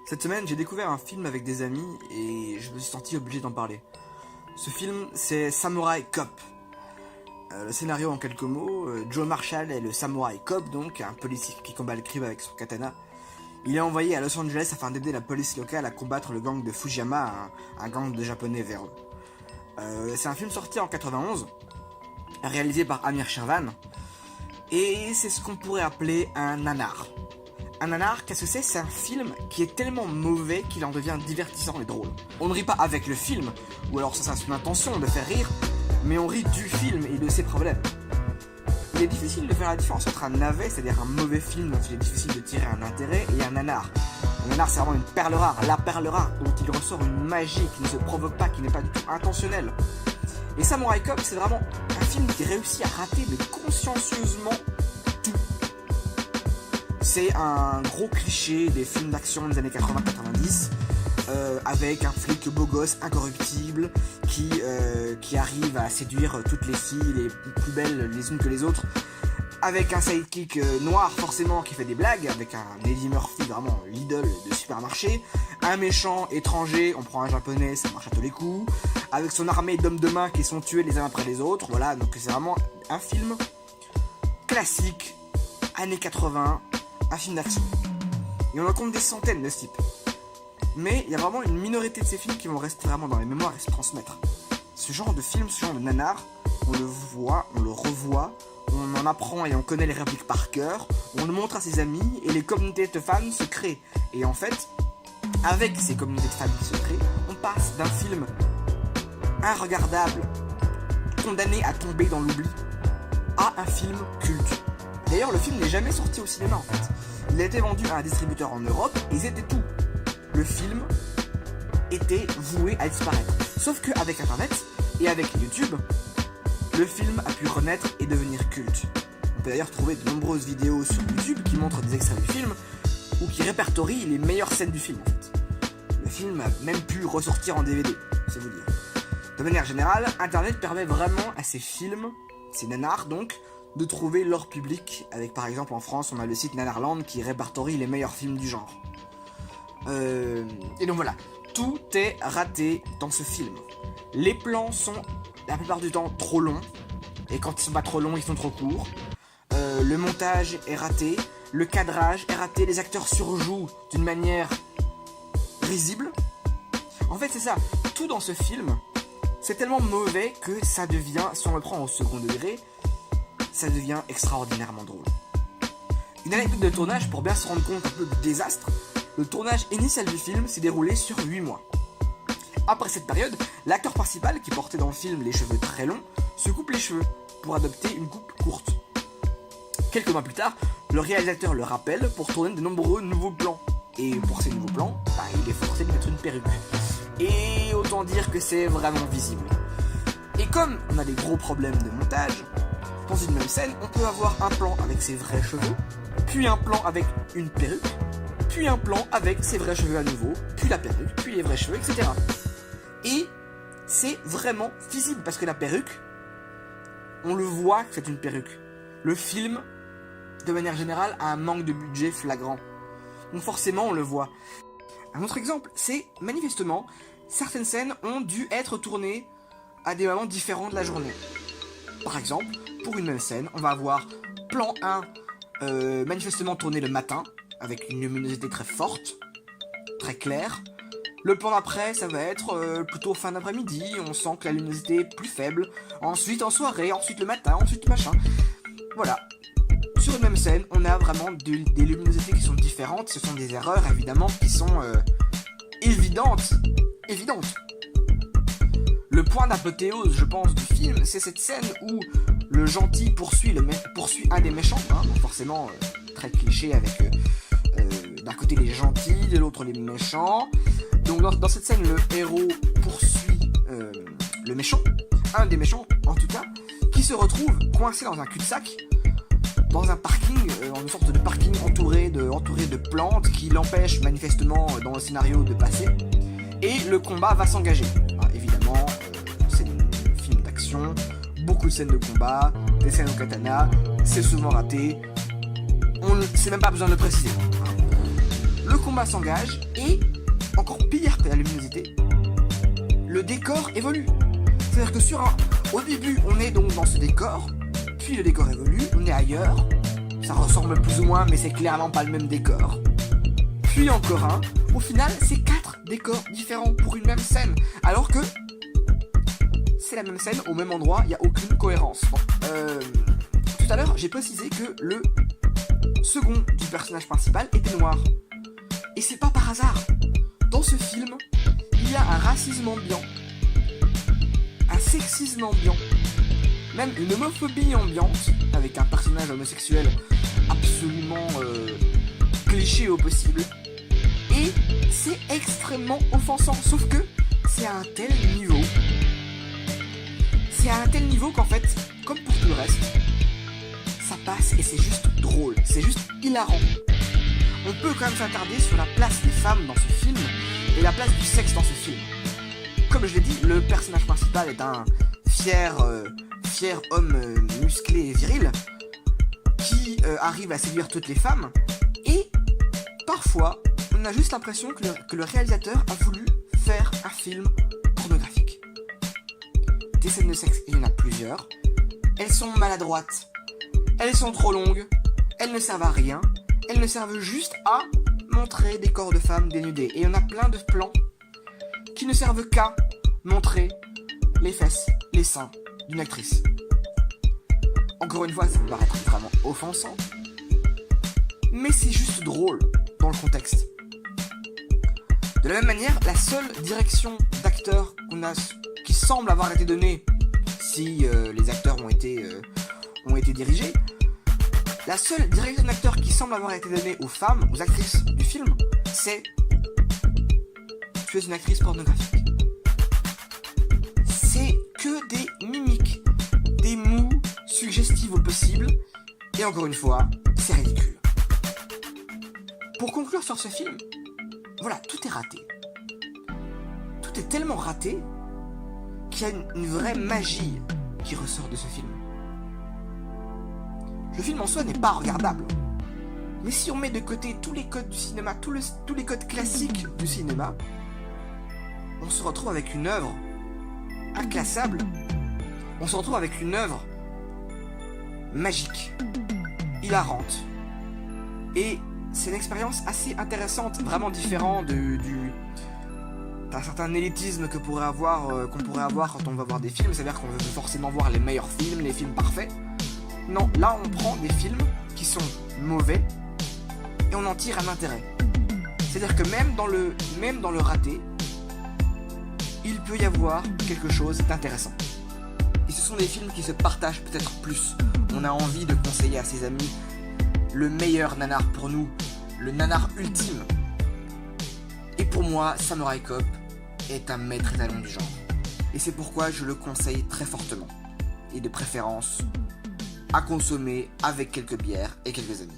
Cette semaine, j'ai découvert un film avec des amis et je me suis senti obligé d'en parler. Ce film, c'est Samurai Cop. Le scénario en quelques mots, Joe Marshall est le Samurai Cop, donc un policier qui combat le crime avec son katana. Il est envoyé à Los Angeles afin d'aider la police locale à combattre le gang de Fujiyama, un gang de japonais véreux. C'est un film sorti en 91, réalisé par Amir Shervan, et c'est ce qu'on pourrait appeler un nanar. Un nanar, qu'est-ce que c'est? C'est un film qui est tellement mauvais qu'il en devient divertissant et drôle. On ne rit pas avec le film, ou alors ça a son intention de faire rire, mais on rit du film et de ses problèmes. Il est difficile de faire la différence entre un navet, c'est-à-dire un mauvais film dont il est difficile de tirer un intérêt, et un nanar. Un nanar, c'est vraiment une perle rare, la perle rare dont il ressort une magie qui ne se provoque pas, qui n'est pas du tout intentionnelle. Et Samurai Cop, c'est vraiment un film qui réussit à rater mais consciencieusement tout. C'est un gros cliché des films d'action des années 80-90, avec un flic beau gosse, incorruptible, qui arrive à séduire toutes les filles les plus belles les unes que les autres, avec un sidekick noir forcément qui fait des blagues, avec un Eddie Murphy vraiment l'idole de supermarché, un méchant étranger, on prend un japonais, ça marche à tous les coups, avec son armée d'hommes de main qui sont tués les uns après les autres, voilà, donc c'est vraiment un film classique, années 80, un film d'action. Et on en compte des centaines de ce type. Mais il y a vraiment une minorité de ces films qui vont rester vraiment dans les mémoires et se transmettre. Ce genre de film, ce genre de nanar, on le voit, on le revoit, on en apprend et on connaît les répliques par cœur, on le montre à ses amis et les communautés de fans se créent. Et en fait, avec ces communautés de fans qui se créent, on passe d'un film inregardable, condamné à tomber dans l'oubli, à un film culte. D'ailleurs, le film n'est jamais sorti au cinéma en fait. Il a été vendu à un distributeur en Europe et c'était tout. Le film était voué à disparaître. Sauf qu'avec Internet et avec YouTube, le film a pu renaître et devenir culte. On peut d'ailleurs trouver de nombreuses vidéos sur YouTube qui montrent des extraits du film ou qui répertorient les meilleures scènes du film en fait. Le film a même pu ressortir en DVD, c'est vous dire. De manière générale, Internet permet vraiment à ces films, ces nanars donc, de trouver leur public. Avec par exemple en France, on a le site Nanarland qui répertorie les meilleurs films du genre. Et donc voilà, tout est raté dans ce film. Les plans sont la plupart du temps trop longs, et quand ils sont pas trop longs, ils sont trop courts. Le montage est raté, le cadrage est raté, les acteurs surjouent d'une manière risible. En fait, c'est ça, tout dans ce film, c'est tellement mauvais que ça devient, si on le prend au second degré, ça devient extraordinairement drôle. Une anecdote de tournage pour bien se rendre compte un peu du désastre. Le tournage initial du film s'est déroulé sur 8 mois. Après cette période, l'acteur principal, qui portait dans le film les cheveux très longs, se coupe les cheveux pour adopter une coupe courte. Quelques mois plus tard, le réalisateur le rappelle pour tourner de nombreux nouveaux plans. Et pour ces nouveaux plans, il est forcé de mettre une perruque. Et autant dire que c'est vraiment visible. Et comme on a des gros problèmes de montage, dans une même scène, on peut avoir un plan avec ses vrais cheveux, puis un plan avec une perruque, puis un plan avec ses vrais cheveux à nouveau, puis la perruque, puis les vrais cheveux, etc. Et c'est vraiment visible, parce que la perruque, on le voit que c'est une perruque. Le film, de manière générale, a un manque de budget flagrant. Donc forcément, on le voit. Un autre exemple, c'est manifestement, certaines scènes ont dû être tournées à des moments différents de la journée. Par exemple, pour une même scène, on va avoir plan 1, manifestement tourné le matin, avec une luminosité très forte, très claire. Le plan d'après, ça va être plutôt fin d'après-midi, on sent que la luminosité est plus faible. Ensuite en soirée, ensuite le matin, ensuite machin. Voilà. Sur une même scène, on a vraiment des luminosités qui sont différentes. Ce sont des erreurs, évidemment, qui sont évidentes. Le point d'apothéose, je pense, du film, c'est cette scène où le gentil poursuit un des méchants, donc forcément très cliché avec d'un côté les gentils, de l'autre les méchants. Donc dans cette scène, le héros poursuit le méchant, un des méchants en tout cas, qui se retrouve coincé dans un cul-de-sac, dans un parking, dans une sorte de parking entouré de plantes qui l'empêchent manifestement dans le scénario de passer. Et le combat va s'engager. Évidemment, c'est un film d'action, beaucoup de scènes de combat, des scènes au katana, c'est souvent raté. C'est même pas besoin de le préciser. Le le combat s'engage et, encore pire que la luminosité, le décor évolue. C'est-à-dire que au début, on est donc dans ce décor, puis le décor évolue, on est ailleurs, ça ressemble plus ou moins, mais c'est clairement pas le même décor. Puis encore un, au final, c'est 4 décors différents pour une même scène, alors que c'est la même scène au même endroit, il n'y a aucune cohérence. Bon, tout à l'heure, j'ai précisé que le second du personnage principal était noir. Et c'est pas par hasard. Dans ce film, il y a un racisme ambiant, un sexisme ambiant, même une homophobie ambiante, avec un personnage homosexuel absolument cliché au possible. Et c'est extrêmement offensant, sauf que c'est à un tel niveau. C'est à un tel niveau qu'en fait, comme pour tout le reste, ça passe et c'est juste drôle, c'est juste hilarant. On peut quand même s'attarder sur la place des femmes dans ce film et la place du sexe dans ce film. Comme je l'ai dit, le personnage principal est un fier homme musclé et viril qui arrive à séduire toutes les femmes, et parfois on a juste l'impression que le réalisateur a voulu faire un film pornographique. Des scènes de sexe, il y en a plusieurs, elles sont maladroites, elles sont trop longues, elles ne servent à rien, elles ne servent juste à montrer des corps de femmes dénudés, et il y en a plein de plans qui ne servent qu'à montrer les fesses, les seins d'une actrice. Encore une fois, ça peut paraître vraiment offensant, mais c'est juste drôle dans le contexte. De la même manière, la seule direction d'acteur qui semble avoir été donnée, si les acteurs ont été dirigés, la seule direction d'acteur qui semble avoir été donnée aux femmes, aux actrices du film, c'est « Tu es une actrice pornographique ». C'est que des mimiques, des mots suggestifs au possible, et encore une fois, c'est ridicule. Pour conclure sur ce film, voilà, tout est raté. Tout est tellement raté qu'il y a une vraie magie qui ressort de ce film. Le film en soi n'est pas regardable. Mais si on met de côté tous les codes du cinéma, tous les codes classiques du cinéma, on se retrouve avec une œuvre inclassable. On se retrouve avec une œuvre magique, hilarante. Et c'est une expérience assez intéressante, vraiment différente d'un certain élitisme qu'on pourrait avoir quand on va voir des films. C'est-à-dire qu'on veut forcément voir les meilleurs films, les films parfaits. Non, là on prend des films qui sont mauvais et on en tire un intérêt. C'est-à-dire que même dans le raté, il peut y avoir quelque chose d'intéressant. Et ce sont des films qui se partagent peut-être plus. On a envie de conseiller à ses amis le meilleur nanar pour nous, le nanar ultime. Et pour moi, Samurai Cop est un maître étalon du genre. Et c'est pourquoi je le conseille très fortement. Et de préférence à consommer avec quelques bières et quelques amis.